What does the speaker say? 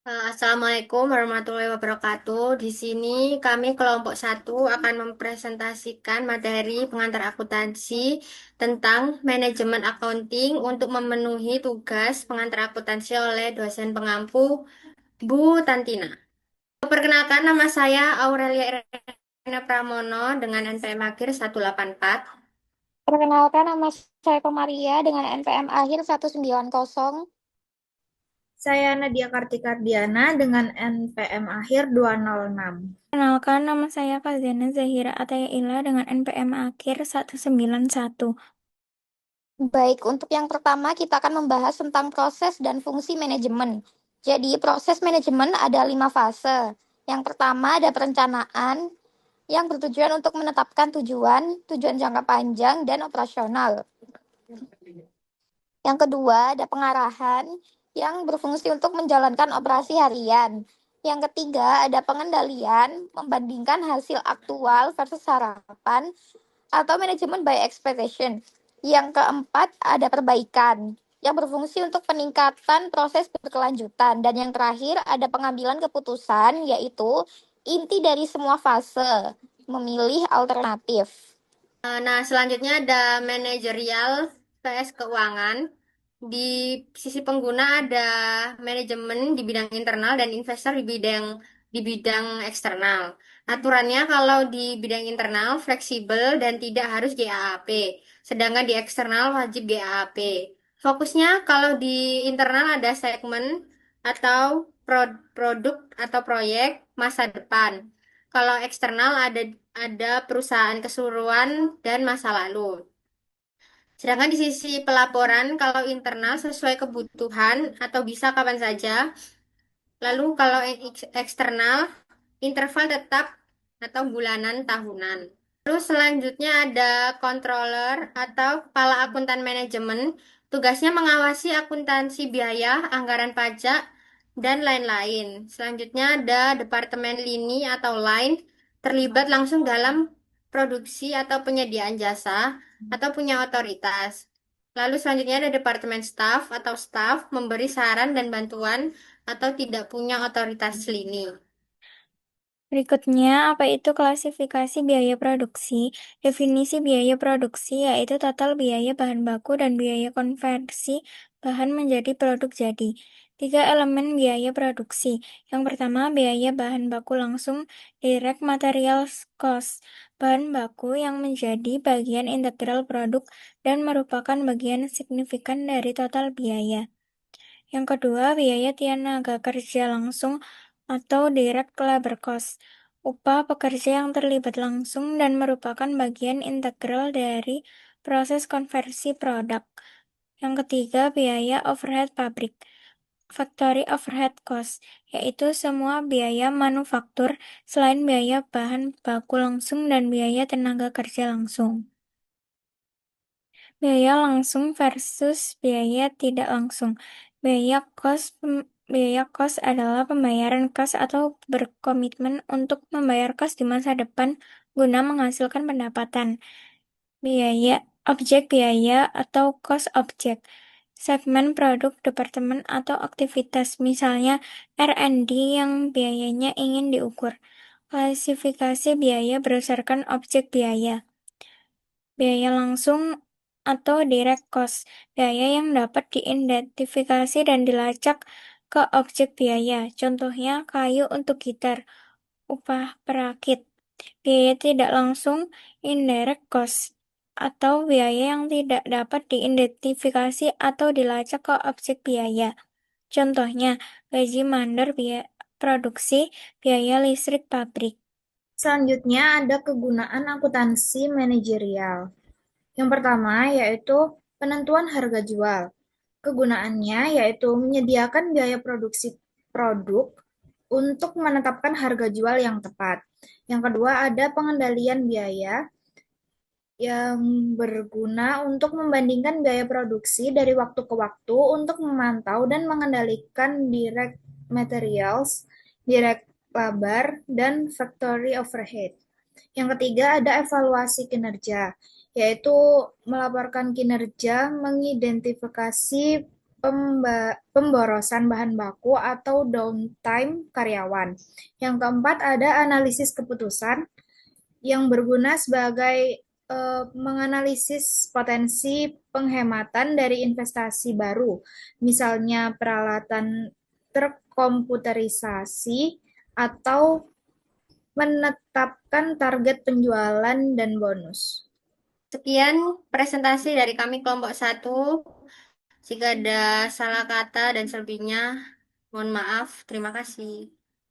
Assalamualaikum warahmatullahi wabarakatuh. Di sini kami kelompok satu akan mempresentasikan materi pengantar akuntansi tentang manajemen accounting untuk memenuhi tugas pengantar akuntansi oleh dosen pengampu Bu Tantina. Perkenalkan, nama saya Aurelia Irena Pramono dengan NPM akhir 184. Perkenalkan, nama saya Komaria dengan NPM akhir 190. Saya Nadia Kartikardiana dengan NPM akhir 206. Kenalkan, nama saya Faziana Zahira Ataya Ila dengan NPM akhir 191. Baik, untuk yang pertama kita akan membahas tentang proses dan fungsi manajemen. Jadi, proses manajemen ada 5 fase. Yang pertama ada perencanaan, yang bertujuan untuk menetapkan tujuan, tujuan jangka panjang, dan operasional. Yang kedua ada pengarahan, yang berfungsi untuk menjalankan operasi harian. Yang ketiga ada pengendalian, membandingkan hasil aktual versus harapan, atau manajemen by expectation. Yang keempat ada perbaikan, yang berfungsi untuk peningkatan proses berkelanjutan. Dan yang terakhir ada pengambilan keputusan, yaitu inti dari semua fase, memilih alternatif. Nah, selanjutnya ada manajerial vs keuangan. Di sisi pengguna ada manajemen di bidang internal dan investor di bidang eksternal. Aturannya kalau di bidang internal fleksibel dan tidak harus GAAP, sedangkan di eksternal wajib GAAP. Fokusnya kalau di internal ada segmen atau produk atau proyek masa depan. Kalau eksternal ada perusahaan keseluruhan dan masa lalu. Sedangkan di sisi pelaporan, kalau internal sesuai kebutuhan atau bisa kapan saja. Lalu kalau eksternal, interval tetap atau bulanan tahunan. Terus selanjutnya ada controller atau kepala akuntan manajemen. Tugasnya mengawasi akuntansi biaya, anggaran pajak, dan lain-lain. Selanjutnya ada departemen lini atau line terlibat langsung dalam produksi atau penyediaan jasa atau punya otoritas. Lalu selanjutnya ada departemen staff atau staff memberi saran dan bantuan atau tidak punya otoritas lini. Berikutnya, apa itu klasifikasi biaya produksi? Definisi biaya produksi yaitu total biaya bahan baku dan biaya konversi bahan menjadi produk jadi. Tiga elemen biaya produksi. Yang pertama, biaya bahan baku langsung, direct materials cost. Bahan baku yang menjadi bagian integral produk dan merupakan bagian signifikan dari total biaya. Yang kedua, biaya tenaga kerja langsung atau direct labor cost. Upah pekerja yang terlibat langsung dan merupakan bagian integral dari proses konversi produk. Yang ketiga, biaya overhead pabrik. Factory overhead cost, yaitu semua biaya manufaktur selain biaya bahan baku langsung dan biaya tenaga kerja langsung. Biaya langsung versus biaya tidak langsung. Biaya kos adalah pembayaran kas atau berkomitmen untuk membayar kas di masa depan guna menghasilkan pendapatan. Biaya objek biaya atau kos objek. Segmen produk, departemen, atau aktivitas, misalnya R&D yang biayanya ingin diukur. Klasifikasi biaya berdasarkan objek biaya. Biaya langsung atau direct cost, biaya yang dapat diidentifikasi dan dilacak ke objek biaya. Contohnya kayu untuk gitar, upah perakit. Biaya tidak langsung, indirect cost, atau biaya yang tidak dapat diidentifikasi atau dilacak ke objek biaya. Contohnya, gaji mandor, biaya produksi, biaya listrik pabrik. Selanjutnya ada kegunaan akuntansi manajerial. Yang pertama yaitu penentuan harga jual. Kegunaannya yaitu menyediakan biaya produksi produk untuk menetapkan harga jual yang tepat. Yang kedua ada pengendalian biaya yang berguna untuk membandingkan biaya produksi dari waktu ke waktu untuk memantau dan mengendalikan direct materials, direct labor, dan factory overhead. Yang ketiga ada evaluasi kinerja, yaitu melaporkan kinerja, mengidentifikasi pemborosan bahan baku atau downtime karyawan. Yang keempat ada analisis keputusan yang berguna sebagai menganalisis potensi penghematan dari investasi baru, misalnya peralatan terkomputerisasi atau menetapkan target penjualan dan bonus. Sekian presentasi dari kami kelompok 1. Jika ada salah kata dan selebihnya, mohon maaf. Terima kasih.